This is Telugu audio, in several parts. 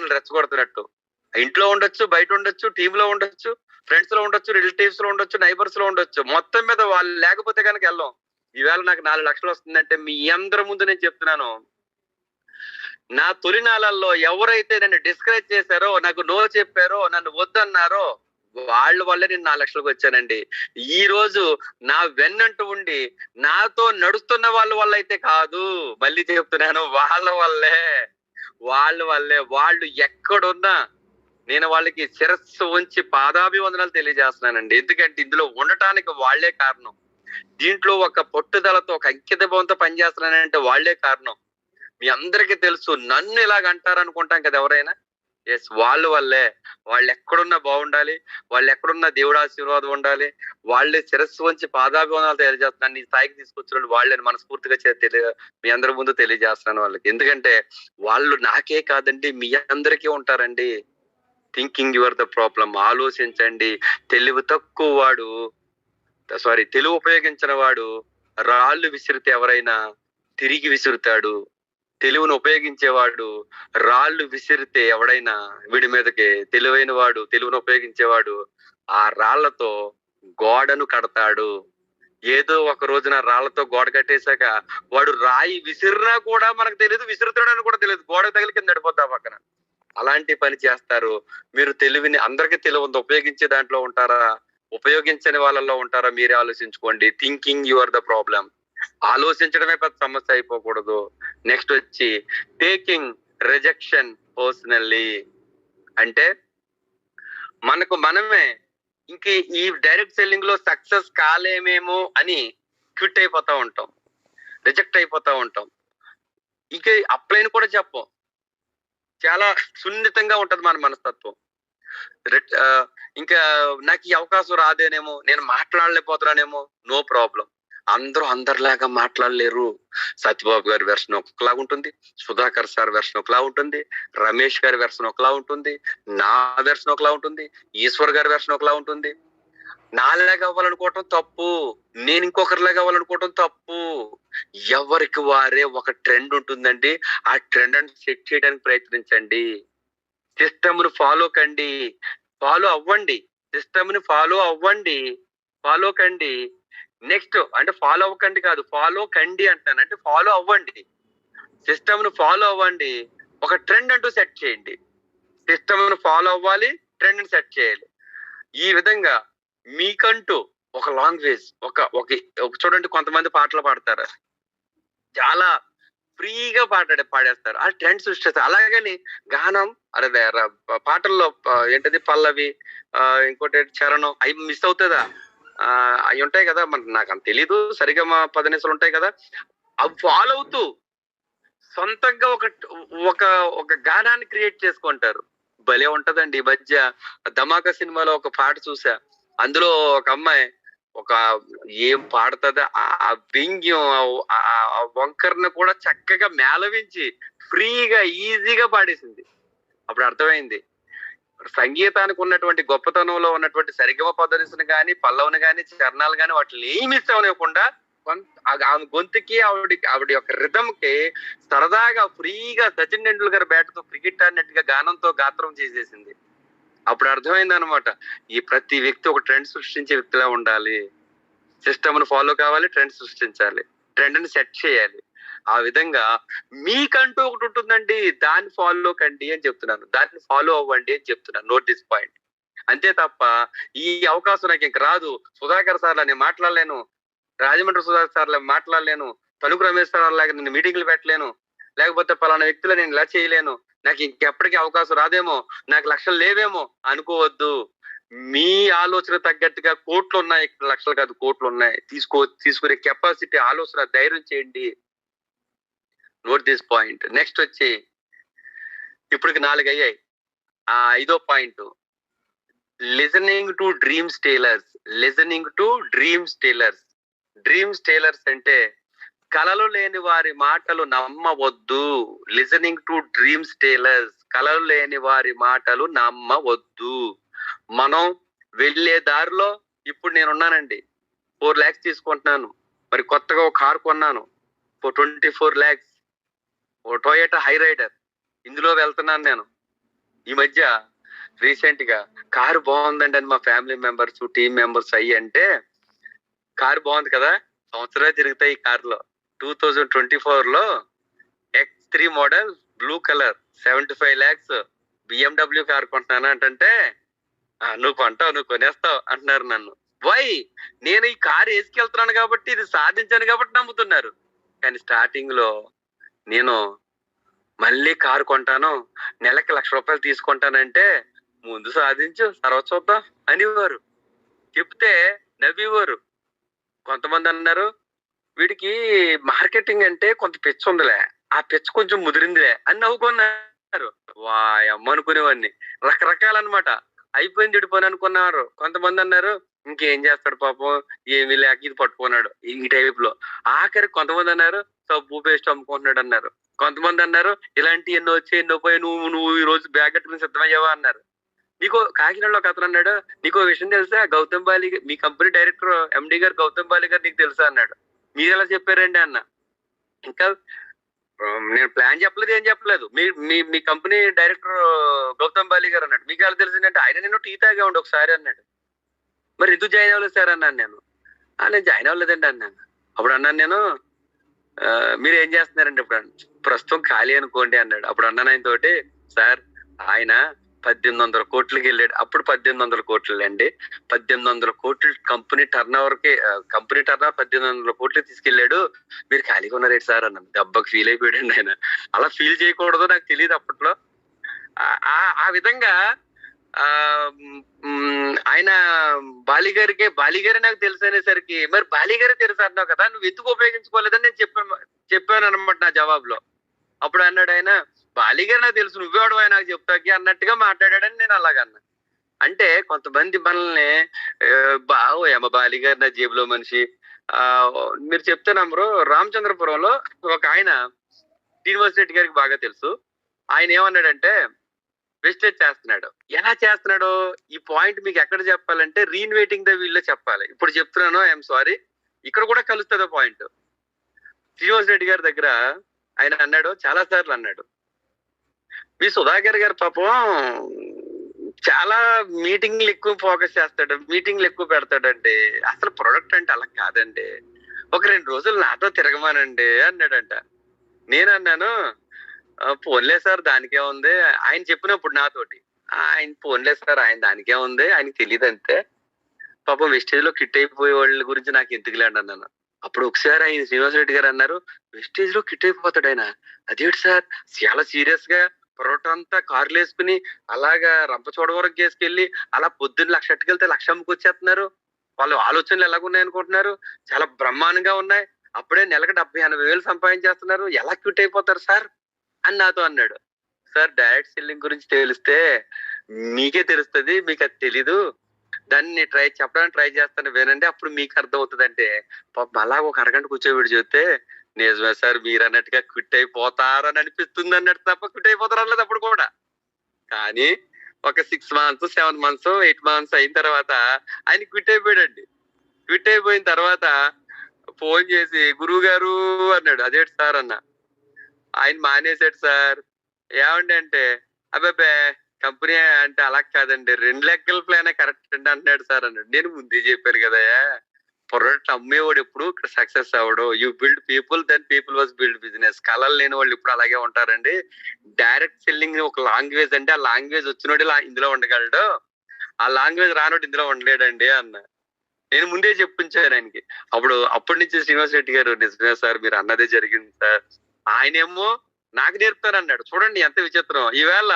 అభిమానులు రెచ్చగొడుతున్నట్టు. ఇంట్లో ఉండొచ్చు, బయట ఉండొచ్చు, టీమ్ లో ఉండొచ్చు, ఫ్రెండ్స్ లో ఉండొచ్చు, రిలేటివ్స్ లో ఉండొచ్చు, నైబర్స్ లో ఉండొచ్చు. మొత్తం మీద వాళ్ళు లేకపోతే కనుక వెళ్ళం. ఈవేళ నాకు 4 లక్షలు వస్తుందంటే మీ అందరి ముందు నేను చెప్తున్నాను, నా తొలినాళ్ళల్లో ఎవరైతే నన్ను డిస్కరేజ్ చేశారో, నాకు నో చెప్పారో, నన్ను వద్దన్నారో వాళ్ళ వల్లే నేను 4 లక్షలకు వచ్చానండి. ఈ రోజు నా వెన్నంటూ ఉండి నాతో నడుస్తున్న వాళ్ళ వల్ల అయితే కాదు, మళ్ళీ చెప్తున్నాను, వాళ్ళ వల్లే. వాళ్ళు ఎక్కడున్నా నేను వాళ్ళకి శిరస్సు ఉంచి పాదాభివందనాలు తెలియజేస్తున్నానండి. ఎందుకంటే ఇందులో ఉండటానికి వాళ్లే కారణం. దీంట్లో ఒక పట్టుదలతో, ఒక అంకిత భావంతో పనిచేస్తున్నానంటే వాళ్లే కారణం. మీ అందరికీ తెలుసు, నన్ను ఇలాగ అంటారు అనుకుంటాం కదా ఎవరైనా. ఎస్, వాళ్ళ వల్లే. వాళ్ళు ఎక్కడున్నా బాగుండాలి, వాళ్ళు ఎక్కడున్నా దేవుడు ఆశీర్వాదం ఉండాలి, వాళ్ళే శిరస్సు వంచి పాదాభివందనాలు తెలియజేస్తున్నాను. ఈ స్థాయికి తీసుకొచ్చిన వాళ్ళని మనస్ఫూర్తిగా మీ అందరి ముందు తెలియజేస్తున్నాను వాళ్ళకి. ఎందుకంటే వాళ్ళు నాకే కాదండి, మీ అందరికీ ఉంటారండి. Thinking your the problem. ఆలోచించండి. తెలివి ఉపయోగించిన వాడు రాళ్ళు విసిరితే ఎవరైనా తిరిగి విసురుతాడు. తెలివిని ఉపయోగించేవాడు రాళ్ళు విసిరితే ఎవడైనా వీడి మీదకి, తెలివైన వాడు, తెలివిని ఉపయోగించేవాడు ఆ రాళ్లతో గోడను కడతాడు. ఏదో ఒక రోజున రాళ్లతో గోడ కట్టేశాక వాడు రాయి విసిరినా కూడా మనకు తెలియదు, విసురుతాడని కూడా తెలియదు, గోడ తగిలి కింద పడిపోతా పక్కన. అలాంటి పని చేస్తారు. మీరు తెలివిని, అందరికీ తెలివి ఉంది, ఉపయోగించే దాంట్లో ఉంటారా, ఉపయోగించని వాళ్ళలో ఉంటారా, మీరే ఆలోచించుకోండి. Thinking your the problem. ఆలోచించడమే పెద్ద సమస్య అయిపోకూడదు. నెక్స్ట్ వచ్చి టేకింగ్ రిజెక్షన్ పర్సనల్లీ. అంటే మనకు మనమే ఇంక ఈ డైరెక్ట్ సెల్లింగ్ లో సక్సెస్ కాలేమేమో అని క్విట్ అయిపోతా ఉంటాం, రిజెక్ట్ అయిపోతా ఉంటాం. ఇంక అప్లైన్ కూడా చెప్పం. చాలా సున్నితంగా ఉంటది మన మనస్తత్వం. ఇంకా నాకు ఈ అవకాశం రాదేనేమో, నేను మాట్లాడలేకపోతున్నానేమో, నో ప్రాబ్లం. అందరూ అందరిలాగా మాట్లాడలేరు. సత్యబాబు గారి వెర్షన్ ఒకలా ఉంటుంది, సుధాకర్ సార్ వెర్షన్ ఒకలా ఉంటుంది, రమేష్ గారి వెర్షన్ ఒకలా ఉంటుంది, నా వెర్షన్ ఒకలా ఉంటుంది, ఈశ్వర్ గారి వెర్షన్ ఒకలా ఉంటుంది. నాలాగా అవ్వాలనుకోవటం తప్పు, నేను ఇంకొకరిలాగా అవ్వాలనుకోవటం తప్పు. ఎవరికి వారే ఒక ట్రెండ్ ఉంటుందండి. ఆ ట్రెండ్ ని సెట్ చేయడానికి ప్రయత్నించండి. సిస్టమ్ ను ఫాలో కండి, ఫాలో అవ్వండి. సిస్టమ్ ని ఫాలో అవ్వండి, ఫాలో కండి. నెక్స్ట్ అంటే ఫాలో అవ్వకండి కాదు, ఫాలో కండి అంటాను. అంటే ఫాలో అవ్వండి, సిస్టమ్ ను ఫాలో అవ్వండి, ఒక ట్రెండ్ అంటూ సెట్ చేయండి. సిస్టమ్ ను ఫాలో అవ్వాలి, ట్రెండ్ ని సెట్ చేయాలి. ఈ విధంగా మీకంటూ ఒక లాంగ్వేజ్, ఒక చూడండి, కొంతమంది పాటలు పాడతారు, చాలా ఫ్రీగా పాడేస్తారు, ఆ ట్రెండ్ సృష్టిస్తారు. అలాగని గానం, పాటల్లో ఏంటది పల్లవి, ఇంకోటి చరణం, అవి మిస్ అవుతుందా? అవి ఉంటాయి కదా, నాకు అంత తెలీదు, సరిగా మా 10 నిమిషాలు ఉంటాయి కదా, అవి ఫాలో అవుతూ సొంతంగా ఒక గానాన్ని క్రియేట్ చేసుకుంటారు. భలే ఉంటదండి. ఈ మధ్య ధమాకా సినిమాలో ఒక పాట చూసా. అందులో ఒక అమ్మాయి ఏం పాడుతుందా, ఆ వ్యంగ్యం, ఆ వంకర్ను కూడా చక్కగా మేళవించి ఫ్రీగా ఈజీగా పాడేసింది. అప్పుడు అర్థమైంది సంగీతానికి ఉన్నటువంటి గొప్పతనంలో ఉన్నటువంటి సరిగమ పద్ధతిని కానీ, పల్లవుని కానీ, చరణాలు కానీ, వాటిని ఏమి ఇష్టమనివ్వకుండా ఆమె గొంతుకి, ఆవిడ యొక్క రిథమ్ కి సరదాగా ఫ్రీగా సచిన్ టెండూల్కర్ బ్యాట్ తో క్రికెట్ ఆడినట్టుగా గానంతో గాత్రం చేసేసింది. అప్పుడు అర్థమైంది అనమాట, ఈ ప్రతి వ్యక్తి ఒక ట్రెండ్ సృష్టించే వ్యక్తిలా ఉండాలి. సిస్టమ్ ను ఫాలో కావాలి, ట్రెండ్ సృష్టించాలి, ట్రెండ్ ని సెట్ చేయాలి. ఆ విధంగా మీకంటూ ఒకటి ఉంటుందండి, దాన్ని ఫాలో కండి అని చెప్తున్నాను, దాన్ని ఫాలో అవ్వండి అని చెప్తున్నాను. Note this point. అంతే తప్ప ఈ అవకాశం నాకు ఇంక రాదు, సుధాకర్ సార్లా నేను మాట్లాడలేను, రాజమండ్రి సుధాకర్ సార్లా మాట్లాడలేను, తణుకు రమేష్ సార్ లాగా నేను మీటింగ్లు పెట్టలేను, లేకపోతే పలానా వ్యక్తులు నేను ఇలా చేయలేను, నాకు ఇంకెప్పటికీ అవకాశం రాదేమో, నాకు లక్షలు లేవేమో అనుకోవద్దు. మీ ఆలోచన తగ్గట్టుగా కోట్లు ఉన్నాయి, లక్షలు కాదు కోట్లు ఉన్నాయి, తీసుకునే కెపాసిటీ, ఆలోచన, ధైర్యం చేయండి. Note this point. నెక్స్ట్ వచ్చి ఇప్పటికి 4 అయ్యాయి. 5వ point, listening to dreams tailors. Listening to dreams tailors. Dreams tailors అంటే కలలు లేని వారి మాటలు నమ్మవద్దు. Listening to dreams tailors. కలలు లేని వారి మాటలు నమ్మవద్దు. మనం వెళ్ళే దారిలో ఇప్పుడు నేను ఉన్నానండి, 4 lakhs తీసుకుంటున్నాను, మరి కొత్తగా ఒక కారు కొన్నాను 24 lakhs, ఓ టొయోటా హై రైడర్, ఇందులో వెళ్తున్నాను నేను. ఈ మధ్య రీసెంట్ గా కారు బాగుందండి అని మా ఫ్యామిలీ మెంబర్స్ టీమ్ మెంబర్స్ అయ్యి అంటే, కారు బాగుంది కదా, సంవత్సరాలు తిరుగుతాయి ఈ కారులో. 2024 లో X3 model blue colour 75 lakhs BMW car కొంటున్నాను అంటే, నువ్వు కొంటావు, నువ్వు కొనేస్తావు అంటున్నారు నన్ను. వై? నేను ఈ కారు వేసుకెళ్తున్నాను కాబట్టి, ఇది సాధించాను కాబట్టి నమ్ముతున్నారు. కానీ స్టార్టింగ్ లో నేను మళ్ళీ కారు కొంటాను, నెలకి 1,00,000 రూపాయలు తీసుకుంటానంటే, ముందు సాధించు తర్వాత చూద్దాం అనేవారు. చెప్తే నవ్వేవారు. కొంతమంది అన్నారు, వీడికి మార్కెటింగ్ అంటే కొంత పిచ్చి ఉందిలే, ఆ పిచ్చి కొంచెం ముదిరిందిలే అని నవ్వుకున్నారు. వాయమ్మ అనుకునేవాడిని. రకరకాలన్నమాట. అయిపోయింది ఇడిపోని అనుకున్నారు. కొంతమంది అన్నారు, ఇంకేం చేస్తాడు పాపం, ఏమీ లేక ఇది పట్టుకున్నాడు ఈ టైప్ లో. ఆఖరి కొంతమంది అన్నారు, సబ్బు పేస్ట్ అమ్ముకుంటున్నాడు అన్నారు. కొంతమంది అన్నారు, ఇలాంటి ఎన్నో వచ్చి ఎన్నో పోయి నువ్వు ఈ రోజు బ్యాగ్ కట్టుకుని సిద్ధమయ్యావా అన్నారు. నీకు కాకినాడలో ఒక అతను అన్నాడు, నీకు విషయం తెలుసా, గౌతమ్ బాలి మీ కంపెనీ డైరెక్టర్ ఎండి గారు గౌతమ్ బాలి గారు నీకు తెలుసా అన్నాడు. మీరు ఎలా చెప్పారండి అన్న. ఇంకా నేను ప్లాన్ చెప్పలేదు, ఏం చెప్పలేదు. మీ కంపెనీ డైరెక్టర్ గౌతమ్ బాలి గారు అన్నాడు. మీకు ఎలా తెలిసిందంటే, ఆయన నేను టీ తాగా ఉండి ఒకసారి అన్నాడు. మరి ఎందుకు జాయిన్ అవ్వలేదు సార్ అన్నాను నేను. నేను జాయిన్ అవ్వలేదండి అన్నాను. అప్పుడు అన్నాను నేను, మీరు ఏం చేస్తున్నారండి ఇప్పుడు? ప్రస్తుతం ఖాళీ అనుకోండి అన్నాడు. అప్పుడు అన్నాను ఆయన తోటి, సార్ ఆయన 1,800 కోట్లకి వెళ్ళాడు. అప్పుడు 1,800 కోట్లు అండి. 1,800 కోట్లు కంపెనీ టర్న్ ఓవర్ 1,800 కోట్లు తీసుకెళ్లాడు. మీరు ఖాళీగా ఉన్నారేంటి సార్ అన్నాను. దెబ్బకి ఫీల్ అయిపోయాడండి ఆయన. అలా ఫీల్ చేయకూడదు నాకు తెలియదు అప్పట్లో. ఆ విధంగా ఆయన బాలిగారే నాకు తెలుసు అనేసరికి, మరి బాలిగారే తెలుసు అన్నావు కదా, నువ్వు ఎందుకు ఉపయోగించుకోలేదని నేను చెప్పాను అనమాట నా జవాబులో. అప్పుడు అన్నాడు ఆయన, బాలిగారు నాకు తెలుసు, నువ్వేవాడు నాకు చెప్తాకి అన్నట్టుగా మాట్లాడాడని నేను అలాగన్నా. అంటే కొంతమంది మనల్ని ఏమ బాలిగారు నా జేబులో మనిషి. మీరు చెప్తే నమ్మరు, రామచంద్రపురంలో ఒక ఆయన శ్రీనివాస్ రెడ్డి గారికి బాగా తెలుసు. ఆయన ఏమన్నాడంటే, వెస్టేజ్ చేస్తున్నాడు. ఎలా చేస్తున్నాడో ఈ పాయింట్ మీకు ఎక్కడ చెప్పాలంటే, రీఇన్వేటింగ్ ద వీల్ లో చెప్పాలి. ఇప్పుడు చెప్తున్నాను, ఐఎమ్ సారీ, ఇక్కడ కూడా కలుస్తుంది పాయింట్. శ్రీనివాస్ రెడ్డి గారి దగ్గర ఆయన అన్నాడు, చాలా సార్లు అన్నాడు, మీ సుధాకర్ గారు పాపం చాలా మీటింగ్లు ఎక్కువ ఫోకస్ చేస్తాడు, మీటింగ్లు ఎక్కువ పెడతాడండి, అసలు ప్రొడక్ట్ అంటే అలా కాదండి, ఒక 2 రోజులు నాతో తిరగమానండి అన్నాడంట. నేను అన్నాను, పోన్లే సార్ దానికే ఉంది. ఆయన చెప్పినప్పుడు నాతోటి, ఆయన పోన్లే సార్ ఆయన దానికే ఉంది, ఆయనకి తెలియదు అంతే, పాపం వెస్టేజ్ లో కిట్ అయిపోయే వాళ్ళ గురించి నాకు ఎందుకులేండి అన్నాను. అప్పుడు ఒకసారి ఆయన శ్రీనివాస్ రెడ్డి గారు అన్నారు, వెస్టేజ్ లో కిట్ అయిపోతాడు ఆయన, అదేంటి సార్ చాలా సీరియస్ గా పొరోటా అంతా కార్లు వేసుకుని అలాగా రంపచోడ వరకు వేసుకెళ్ళి అలా పొద్దున్న 1,00,000 అట్టుకెళ్తే 1,00,000 అమ్ముకొచ్చేస్తున్నారు, వాళ్ళ ఆలోచనలు ఎలాగున్నాయి అనుకుంటున్నారు, చాలా బ్రహ్మాండంగా ఉన్నాయి, అప్పుడే నెలకు 70-80 వేలు సంపాదించేస్తున్నారు, ఎలా క్విట్ అయిపోతారు సార్ అని నాతో అన్నాడు. సార్ డైరెక్ట్ సెల్లింగ్ గురించి తెలిస్తే మీకే తెలుస్తుంది, మీకు అది తెలీదు, దాన్ని చెప్పడానికి ట్రై చేస్తాను వినండి, అప్పుడు మీకు అర్థం అవుతుంది అంటే, అలా ఒక అరగంట కూర్చోబెట్టి చెప్తే, నిజమే సార్ మీరు అన్నట్టుగా క్విట్ అయిపోతారని అనిపిస్తుంది అన్నట్టు తప్ప క్విట్ అయిపోతారు అనలేదు అప్పుడు కూడా. కానీ ఒక 6 months 7 months 8 months అయిన తర్వాత ఆయన క్విట్ అయిపోయాడండి. క్విట్ అయిపోయిన తర్వాత ఫోన్ చేసి, గురువు గారు అన్నాడు. అదేంటి సార్ అన్న. ఆయన మానేశాడు సార్. ఏమండి అంటే, అబ్బాబే కంపెనీ అంటే అలా కాదండి, 2 లెక్కల ప్లానే కరెక్ట్ అండి అంటున్నాడు సార్ అన్నాడు. నేను ముందే చెప్పాను కదా, ప్రొడక్ట్ అమ్మేవాడు ఎప్పుడు ఇక్కడ సక్సెస్ అవ్వడు, you build people then people was build business. కళలు లేని వాళ్ళు ఇప్పుడు అలాగే ఉంటారండి. డైరెక్ట్ సెల్లింగ్ ఒక లాంగ్వేజ్ అంటే, ఆ లాంగ్వేజ్ వచ్చినోడు ఇందులో ఉండగలడు, ఆ లాంగ్వేజ్ రానోడు ఇందులో ఉండలేడండి అన్న. నేను ముందే చెప్పించాను ఆయనకి. అప్పటి నుంచి శ్రీనివాస్ రెడ్డి గారు, నిజమే సార్ మీరు అన్నదే జరిగింది సార్, ఆయనేమో నాకు నేర్పుతారన్నాడు. చూడండి ఎంత విచిత్రం. ఈవేళ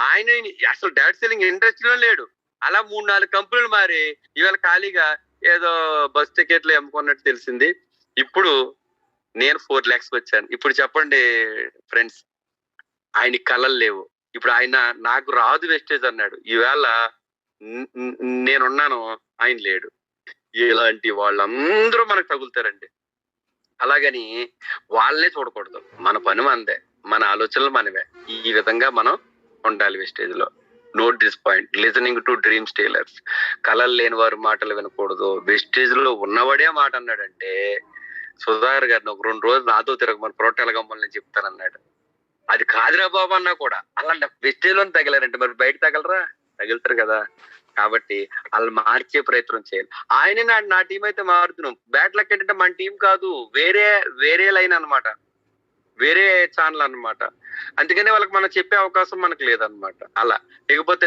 ఆయన అసలు డైరెక్ట్ సెల్లింగ్ ఇండస్ట్రీలో లేడు, అలా 3-4 కంపెనీలు మారి ఈవేళ ఖాళీగా ఏదో బస్ టికెట్లు అమ్ముకున్నట్టు తెలిసింది. ఇప్పుడు నేను 4 lakhs వచ్చాను. ఇప్పుడు చెప్పండి ఫ్రెండ్స్, ఆయన కళలు లేవు. ఇప్పుడు ఆయన నాకు రాదు వెస్టేజ్ అన్నాడు, ఈవేళ నేనున్నాను, ఆయన లేడు. ఇలాంటి వాళ్ళందరూ మనకు తగులుతారండి. అలాగని వాళ్ళనే చూడకూడదు, మన పని మనదే, మన ఆలోచనలు మనవే. ఈ విధంగా మనం ఉండాలి వెస్టేజ్ లో. Note this point, listening to dream Steelers. కళలు లేని వారి మాటలు వినకూడదు. వెస్టేజ్ లో ఉన్నవాడే మాట అన్నాడంటే, సుధాకర్ గారిని ఒక 2 రోజులు నాతో తిరగమని ప్రోటాల గమ్మల్ని చెప్తానన్నాడు. అది కాదురా బాబు అన్నా కూడా అలా వెస్టేజ్లో తగిలారంటే మరి బయట తగలరా? తగులుతారు కదా. కాబట్టి వాళ్ళు మార్చే ప్రయత్నం చేయాలి. ఆయనే నా టీం అయితే మారుతున్నాం. బ్యాడ్ లక్ ఏంటంటే మన టీం కాదు, వేరే లైన్ అన్నమాట, వేరే ఛానల్ అన్నమాట. అందుకనే వాళ్ళకి మనం చెప్పే అవకాశం మనకు లేదన్నమాట. అలా ఇకపోతే